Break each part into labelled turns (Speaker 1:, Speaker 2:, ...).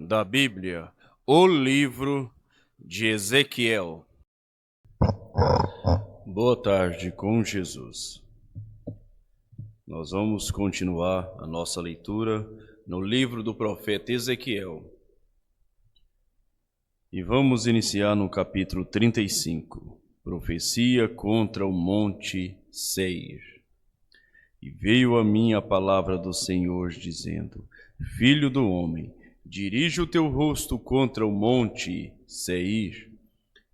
Speaker 1: da Bíblia, o livro de Ezequiel. Boa tarde com Jesus. Nós vamos continuar a nossa leitura no livro do profeta Ezequiel. E vamos iniciar no capítulo 35, profecia contra o monte Seir. E veio a mim a palavra do Senhor, dizendo: Filho do homem, dirige o teu rosto contra o monte Seir,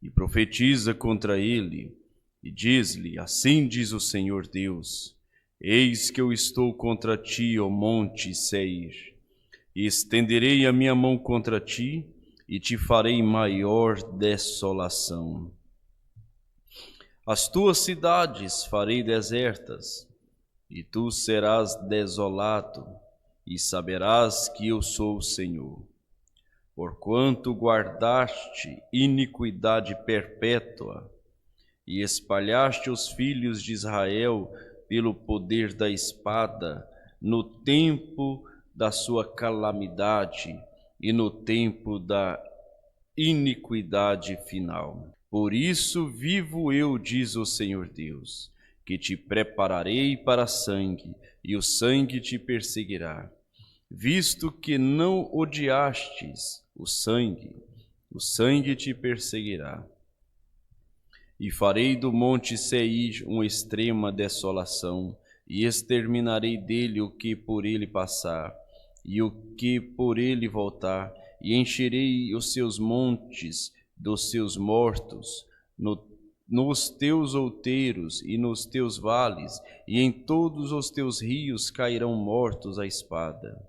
Speaker 1: e profetiza contra ele, e diz-lhe: Assim diz o Senhor Deus: Eis que eu estou contra ti, ó monte Seir, e estenderei a minha mão contra ti, e te farei maior desolação. As tuas cidades farei desertas, e tu serás desolado, e saberás que eu sou o Senhor. Porquanto guardaste iniquidade perpétua, e espalhaste os filhos de Israel pelo poder da espada, no tempo da sua calamidade e no tempo da iniquidade final. Por isso vivo eu, diz o Senhor Deus, que te prepararei para sangue, e o sangue te perseguirá. Visto que não odiastes o sangue te perseguirá. E farei do monte Seir uma extrema desolação, e exterminarei dele o que por ele passar, e o que por ele voltar, e encherei os seus montes dos seus mortos, nos teus outeiros e nos teus vales, e em todos os teus rios cairão mortos à espada.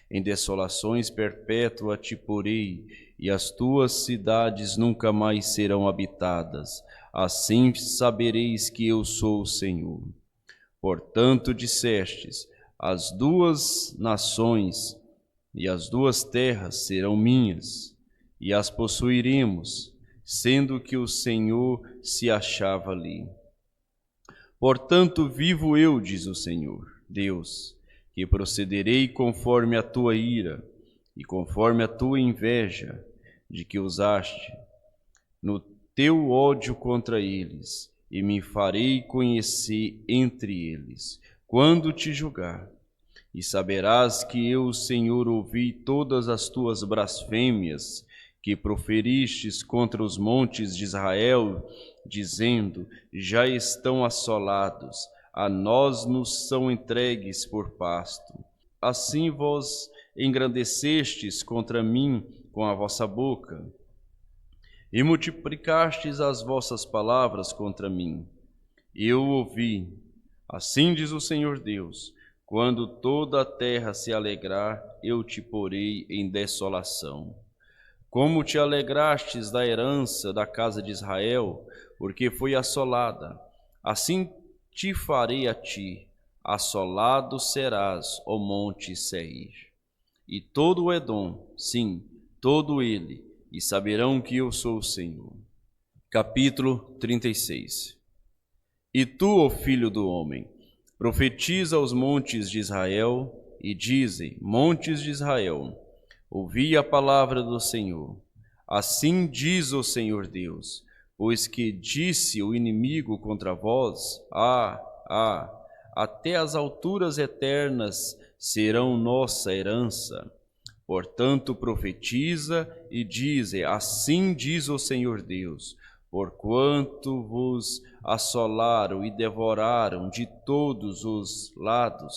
Speaker 1: Em desolações perpétuas te porei, e as tuas cidades nunca mais serão habitadas. Assim sabereis que eu sou o Senhor. Portanto dissestes: as duas nações e as duas terras serão minhas, e as possuiremos, sendo que o Senhor se achava ali. Portanto vivo eu, diz o Senhor Deus, que procederei conforme a tua ira e conforme a tua inveja de que usaste no teu ódio contra eles, e me farei conhecer entre eles, quando te julgar. E saberás que eu, o Senhor, ouvi todas as tuas blasfêmias que proferistes contra os montes de Israel, dizendo: já estão assolados, a nós nos são entregues por pasto. Assim vós engrandecestes contra mim com a vossa boca, e multiplicastes as vossas palavras contra mim. Eu ouvi, assim diz o Senhor Deus: quando toda a terra se alegrar, eu te porei em desolação. Como te alegrastes da herança da casa de Israel, porque foi assolada, assim te farei a ti, assolado serás, ó monte Seir. E todo o Edom, sim, todo ele, e saberão que eu sou o Senhor. Capítulo 36. E tu, ó filho do homem, profetiza aos montes de Israel, e dize: montes de Israel, ouvi a palavra do Senhor. Assim diz o Senhor Deus: pois que disse o inimigo contra vós: até as alturas eternas serão nossa herança. Portanto profetiza e dize: assim diz o Senhor Deus: porquanto vos assolaram e devoraram de todos os lados,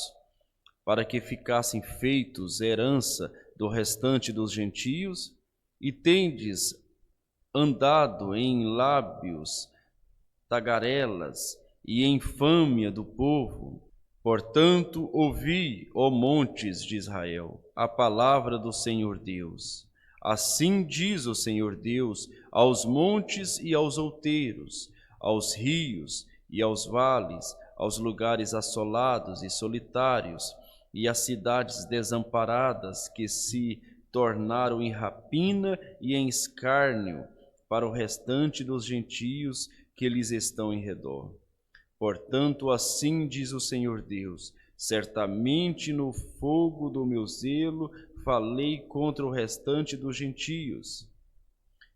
Speaker 1: para que ficassem feitos herança do restante dos gentios, e tendes andado em lábios, tagarelas e infâmia do povo. Portanto, ouvi, ó montes de Israel, a palavra do Senhor Deus. Assim diz o Senhor Deus aos montes e aos outeiros, aos rios e aos vales, aos lugares assolados e solitários, e às cidades desamparadas que se tornaram em rapina e em escárnio para o restante dos gentios que lhes estão em redor. Portanto, assim diz o Senhor Deus: certamente no fogo do meu zelo falei contra o restante dos gentios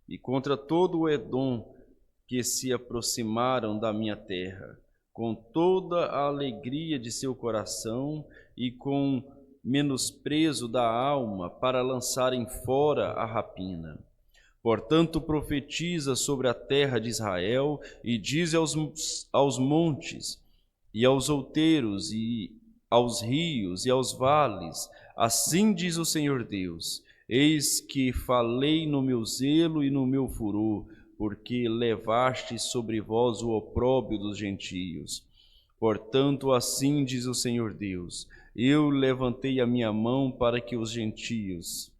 Speaker 1: e contra todo o Edom que se aproximaram da minha terra, com toda a alegria de seu coração e com menosprezo da alma, para lançarem fora a rapina. Portanto, profetiza sobre a terra de Israel e diz aos montes e aos outeiros e aos rios e aos vales, assim diz o Senhor Deus: eis que falei no meu zelo e no meu furor, porque levaste sobre vós o opróbrio dos gentios. Portanto, assim diz o Senhor Deus: eu levantei a minha mão para que os gentios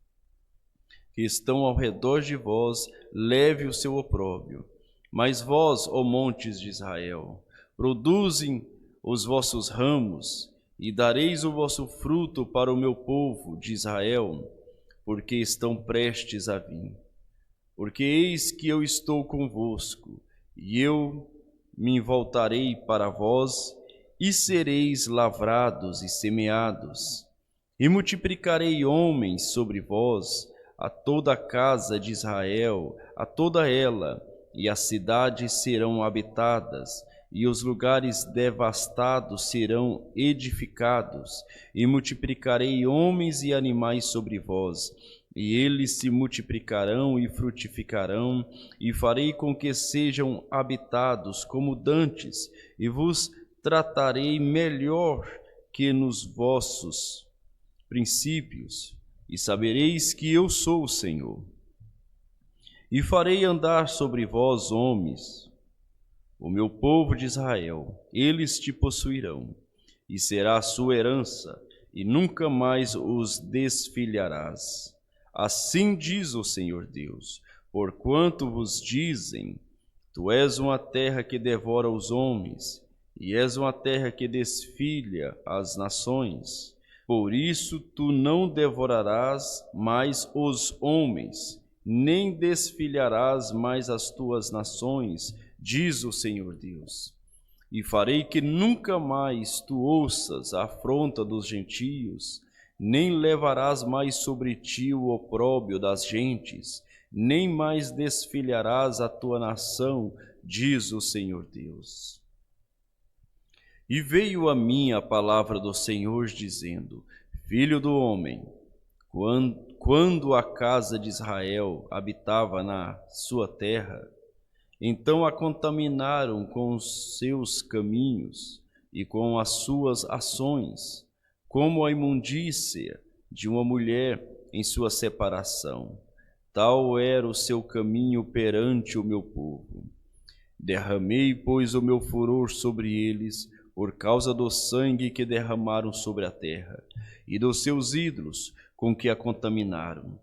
Speaker 1: que estão ao redor de vós leve o seu opróbrio. Mas vós, ó montes de Israel, produzem os vossos ramos, e dareis o vosso fruto para o meu povo de Israel, porque estão prestes a vir. Porque eis que eu estou convosco, e eu me voltarei para vós, e sereis lavrados e semeados, e multiplicarei homens sobre vós, a toda a casa de Israel, a toda ela, e as cidades serão habitadas, e os lugares devastados serão edificados, e multiplicarei homens e animais sobre vós, e eles se multiplicarão e frutificarão, e farei com que sejam habitados como dantes, e vos tratarei melhor que nos vossos princípios, e sabereis que eu sou o Senhor. E farei andar sobre vós homens, o meu povo de Israel, eles te possuirão, e será a sua herança, e nunca mais os desfilharás. Assim diz o Senhor Deus: porquanto vos dizem, tu és uma terra que devora os homens, e és uma terra que desfilha as nações. Por isso tu não devorarás mais os homens, nem desfilharás mais as tuas nações, diz o Senhor Deus. E farei que nunca mais tu ouças a afronta dos gentios, nem levarás mais sobre ti o opróbrio das gentes, nem mais desfilharás a tua nação, diz o Senhor Deus. E veio a mim a palavra do Senhor, dizendo: filho do homem, quando a casa de Israel habitava na sua terra, então a contaminaram com os seus caminhos e com as suas ações, como a imundícia de uma mulher em sua separação. Tal era o seu caminho perante o meu povo. Derramei, pois, o meu furor sobre eles, por causa do sangue que derramaram sobre a terra, e dos seus ídolos com que a contaminaram.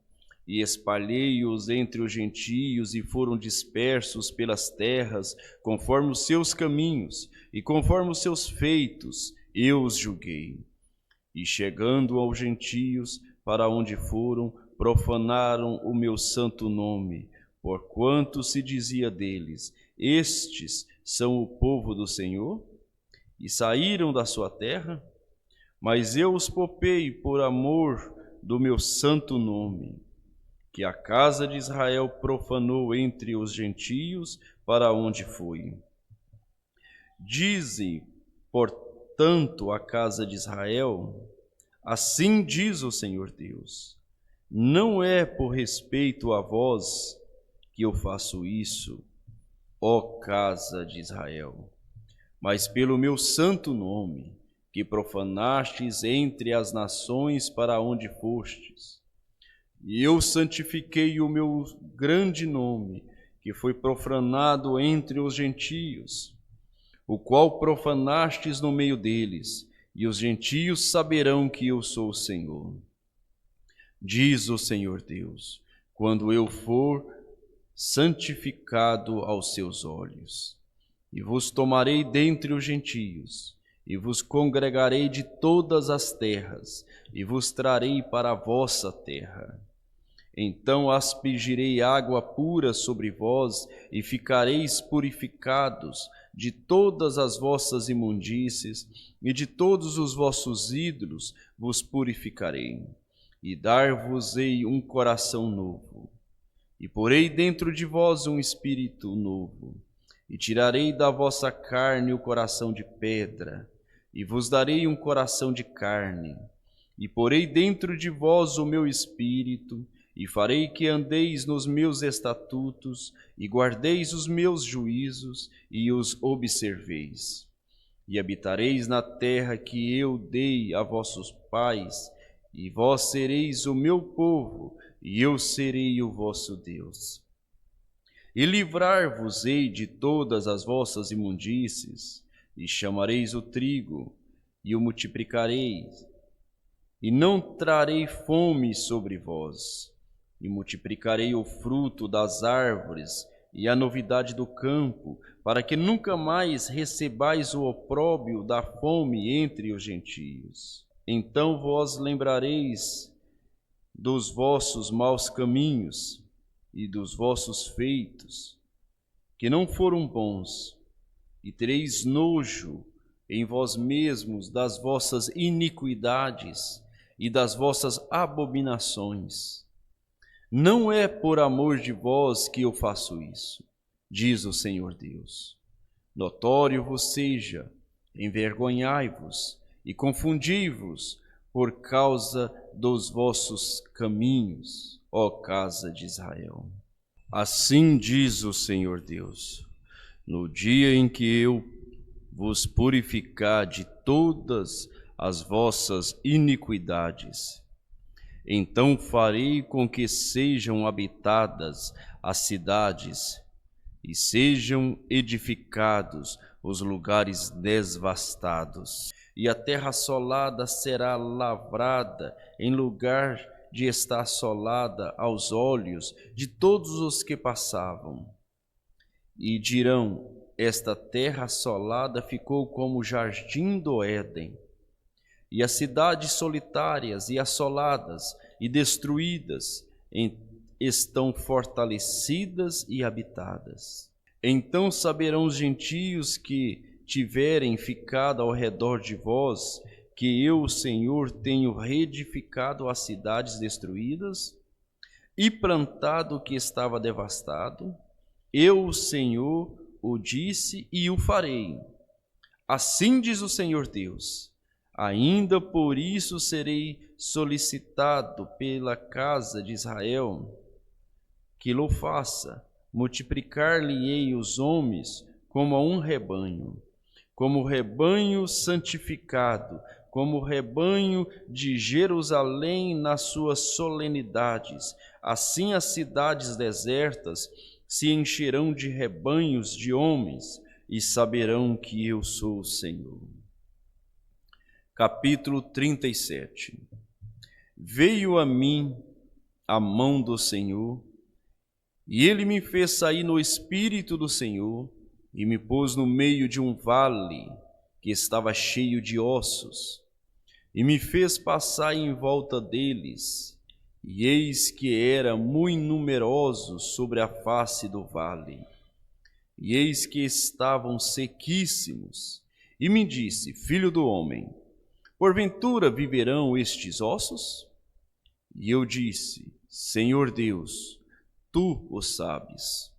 Speaker 1: E espalhei-os entre os gentios, e foram dispersos pelas terras, conforme os seus caminhos, e conforme os seus feitos, eu os julguei. E chegando aos gentios, para onde foram, profanaram o meu santo nome, porquanto se dizia deles: estes são o povo do Senhor? E saíram da sua terra, mas eu os poupei por amor do meu santo nome, que a casa de Israel profanou entre os gentios, para onde foi. Dize, portanto, a casa de Israel: assim diz o Senhor Deus: não é por respeito a vós que eu faço isso, ó casa de Israel, mas pelo meu santo nome, que profanastes entre as nações para onde fostes. E eu santifiquei o meu grande nome, que foi profanado entre os gentios, o qual profanastes no meio deles, e os gentios saberão que eu sou o Senhor. Diz o Senhor Deus: quando eu for santificado aos seus olhos, e vos tomarei dentre os gentios, e vos congregarei de todas as terras, e vos trarei para a vossa terra. Então aspergirei água pura sobre vós, e ficareis purificados de todas as vossas imundícies, e de todos os vossos ídolos vos purificarei. e dar-vos-ei um coração novo. E porei dentro de vós um espírito novo, e tirarei da vossa carne o coração de pedra, e vos darei um coração de carne. E porei dentro de vós o meu espírito, e farei que andeis nos meus estatutos, e guardeis os meus juízos, e os observeis. E habitareis na terra que eu dei a vossos pais, e vós sereis o meu povo, e eu serei o vosso Deus. E livrar-vos-ei de todas as vossas imundícies, e chamareis o trigo, e o multiplicareis, e não trarei fome sobre vós, e multiplicarei o fruto das árvores, e a novidade do campo, para que nunca mais recebais o opróbrio da fome entre os gentios. Então vós lembrareis dos vossos maus caminhos e dos vossos feitos, que não foram bons, e tereis nojo em vós mesmos das vossas iniquidades e das vossas abominações. Não é por amor de vós que eu faço isso, diz o Senhor Deus. Notório vos seja, envergonhai-vos e confundi-vos por causa dos vossos caminhos, ó casa de Israel. Assim diz o Senhor Deus: no dia em que eu vos purificar de todas as vossas iniquidades, então farei com que sejam habitadas as cidades e sejam edificados os lugares devastados, e a terra assolada será lavrada em lugar de estar assolada aos olhos de todos os que passavam. E dirão: esta terra assolada ficou como o jardim do Éden, e as cidades solitárias e assoladas e destruídas estão fortalecidas e habitadas. Então saberão os gentios que tiverem ficado ao redor de vós, que eu, o Senhor, tenho reedificado as cidades destruídas e plantado o que estava devastado. Eu, o Senhor, o disse e o farei. Assim diz o Senhor Deus: ainda por isso serei solicitado pela casa de Israel, que lo faça. Multiplicar-lhe-ei os homens como a um rebanho, como rebanho santificado, como rebanho de Jerusalém nas suas solenidades. Assim as cidades desertas se encherão de rebanhos de homens, e saberão que eu sou o Senhor. Capítulo 37. Veio a mim a mão do Senhor, e ele me fez sair no espírito do Senhor, e me pôs no meio de um vale que estava cheio de ossos, e me fez passar em volta deles, e eis que era muito numeroso sobre a face do vale, e eis que estavam sequíssimos. E me disse: filho do homem, porventura viverão estes ossos? E eu disse: Senhor Deus, tu o sabes.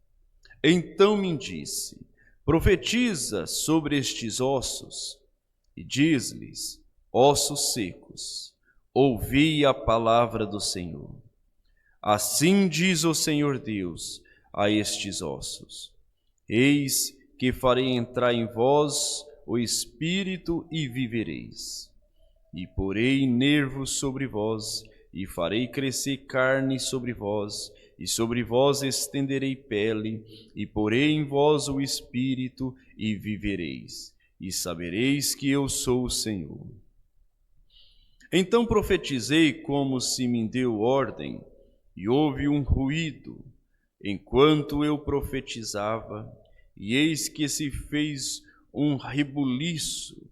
Speaker 1: Então me disse: profetiza sobre estes ossos, e diz-lhes: ossos secos, ouvi a palavra do Senhor. Assim diz o Senhor Deus a estes ossos: eis que farei entrar em vós o espírito e vivereis. E porei nervos sobre vós, e farei crescer carne sobre vós, e sobre vós estenderei pele, e porei em vós o espírito e vivereis, e sabereis que eu sou o Senhor. Então profetizei como se me deu ordem, e houve um ruído enquanto eu profetizava, e eis que se fez um rebuliço,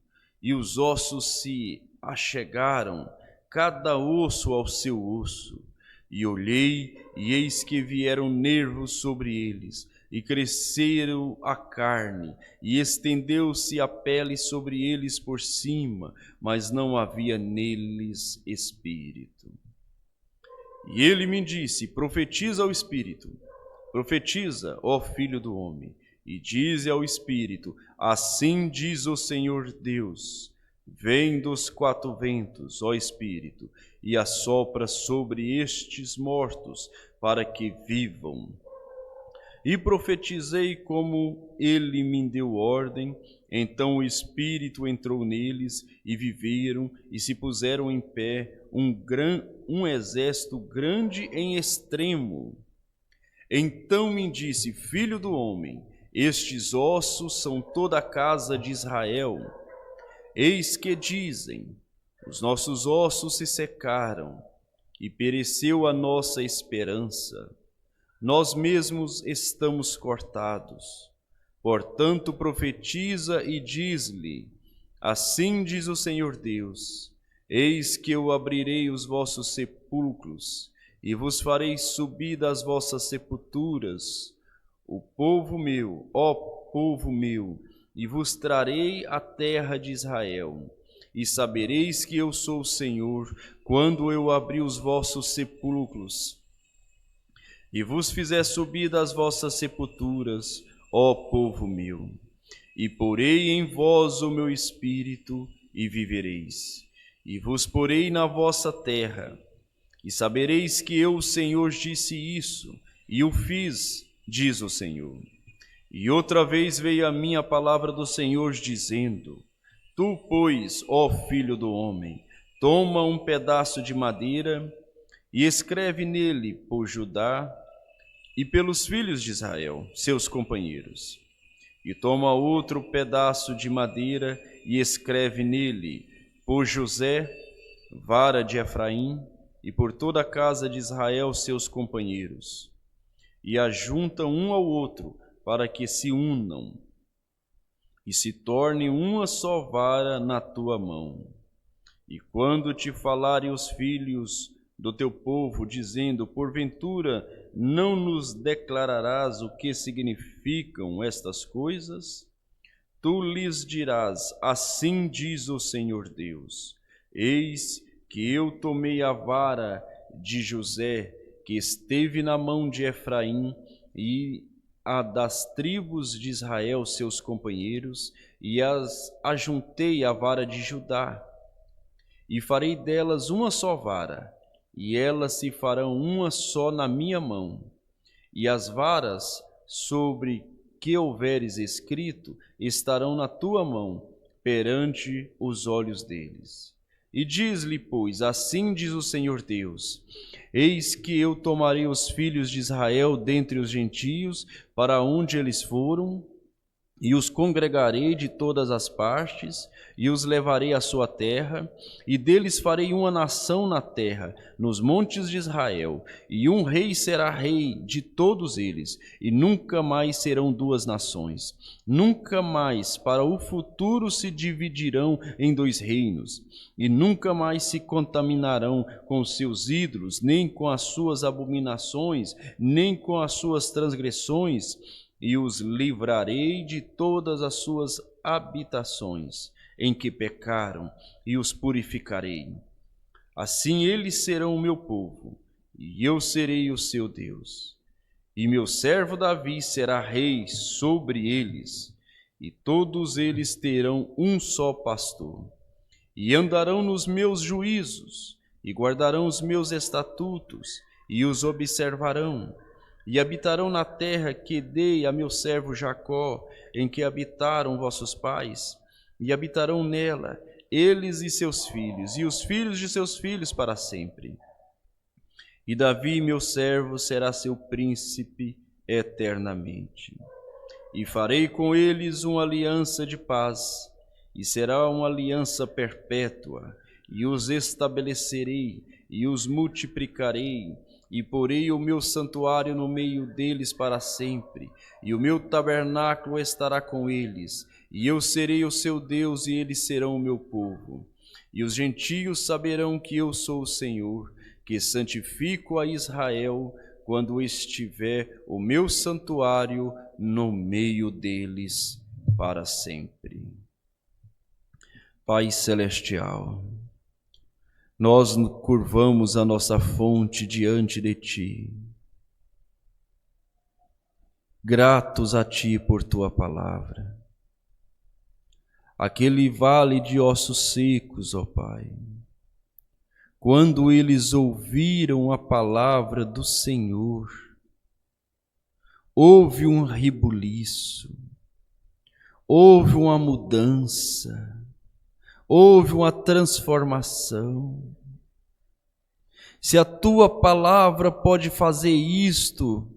Speaker 1: e os ossos se achegaram, cada osso ao seu osso. E olhei, e eis que vieram nervos sobre eles, e cresceram a carne, e estendeu-se a pele sobre eles por cima, mas não havia neles espírito. E ele me disse: profetiza ao Espírito, profetiza, ó filho do homem, e dize ao Espírito: assim diz o Senhor Deus, vem dos quatro ventos, ó Espírito, e assopra sobre estes mortos, para que vivam. E profetizei como ele me deu ordem. Então o Espírito entrou neles, e viveram, e se puseram em pé um exército grande em extremo. Então me disse: filho do homem, estes ossos são toda a casa de Israel. Eis que dizem: os nossos ossos se secaram, e pereceu a nossa esperança. Nós mesmos estamos cortados. Portanto, profetiza e diz-lhe: assim diz o Senhor Deus: eis que eu abrirei os vossos sepulcros, e vos farei subir das vossas sepulturas, o povo meu, ó povo meu, e vos trarei a terra de Israel. E sabereis que eu sou o Senhor, quando eu abrir os vossos sepulcros, e vos fizer subir das vossas sepulturas, ó povo meu. E porei em vós o meu espírito, e vivereis. E vos porei na vossa terra. E sabereis que eu, o Senhor, disse isso, e o fiz, diz o Senhor. E outra vez veio a mim a palavra do Senhor, dizendo: tu, pois, ó filho do homem, toma um pedaço de madeira, e escreve nele por Judá e pelos filhos de Israel, seus companheiros. E toma outro pedaço de madeira, e escreve nele por José, vara de Efraim, e por toda a casa de Israel, seus companheiros. E ajunta um ao outro, para que se unam, e se torne uma só vara na tua mão. E quando te falarem os filhos do teu povo, dizendo: porventura não nos declararás o que significam estas coisas? Tu lhes dirás: assim diz o Senhor Deus: eis que eu tomei a vara de José, que esteve na mão de Efraim, e a das tribos de Israel, seus companheiros, e as ajuntei à vara de Judá, e farei delas uma só vara, e elas se farão uma só na minha mão. E as varas sobre que houveres escrito estarão na tua mão, perante os olhos deles. E diz-lhe, pois: assim diz o Senhor Deus: eis que eu tomarei os filhos de Israel dentre os gentios, para onde eles foram, e os congregarei de todas as partes, e os levarei à sua terra, e deles farei uma nação na terra, nos montes de Israel, e um rei será rei de todos eles, e nunca mais serão duas nações. Nunca mais para o futuro se dividirão em dois reinos, e nunca mais se contaminarão com seus ídolos, nem com as suas abominações, nem com as suas transgressões, e os livrarei de todas as suas habitações em que pecaram, e os purificarei. Assim eles serão o meu povo, e eu serei o seu Deus. E meu servo Davi será rei sobre eles, e todos eles terão um só pastor. E andarão nos meus juízos, e guardarão os meus estatutos, e os observarão, e habitarão na terra que dei a meu servo Jacó, em que habitaram vossos pais, e habitarão nela, eles e seus filhos, e os filhos de seus filhos para sempre. E Davi, meu servo, será seu príncipe eternamente. E farei com eles uma aliança de paz, e será uma aliança perpétua, e os estabelecerei, e os multiplicarei, e porei o meu santuário no meio deles para sempre, e o meu tabernáculo estará com eles, e eu serei o seu Deus, e eles serão o meu povo. E os gentios saberão que eu sou o Senhor, que santifico a Israel, quando estiver o meu santuário no meio deles para sempre. Pai celestial, nós curvamos a nossa fonte diante de Ti, gratos a Ti por Tua palavra. Aquele vale de ossos secos, ó Pai, quando eles ouviram a palavra do Senhor, houve um rebuliço, houve uma mudança, houve uma transformação. Se a Tua palavra pode fazer isto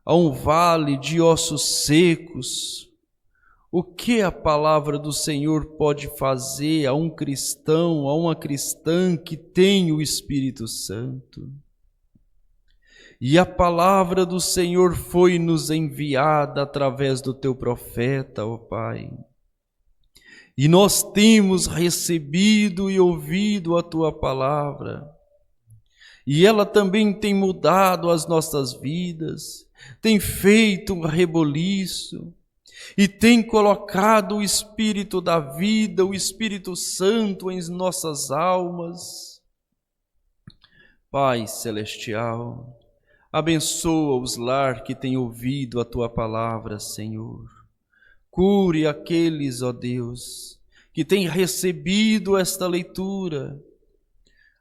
Speaker 1: a um vale de ossos secos, o que a palavra do Senhor pode fazer a um cristão, a uma cristã que tem o Espírito Santo? E a palavra do Senhor foi nos enviada através do Teu profeta, ó Pai. E nós temos recebido e ouvido a Tua palavra. E ela também tem mudado as nossas vidas, tem feito um reboliço, e tem colocado o Espírito da vida, o Espírito Santo em nossas almas. Pai Celestial, abençoa os lar que têm ouvido a Tua palavra, Senhor. Cure aqueles, ó Deus, que têm recebido esta leitura.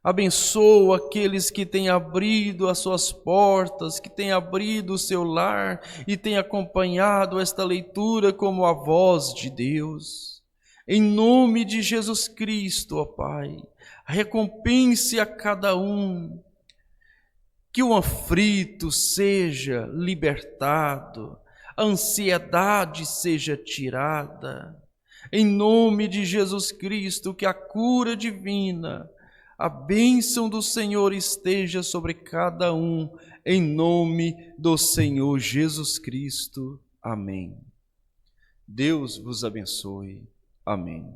Speaker 1: Abençoa aqueles que têm abrido as suas portas, que têm abrido o seu lar e têm acompanhado esta leitura como a voz de Deus. Em nome de Jesus Cristo, ó Pai, recompense a cada um, que o aflito seja libertado, a ansiedade seja tirada. Em nome de Jesus Cristo, que a cura divina, a bênção do Senhor esteja sobre cada um, em nome do Senhor Jesus Cristo. Amém. Deus vos abençoe. Amém.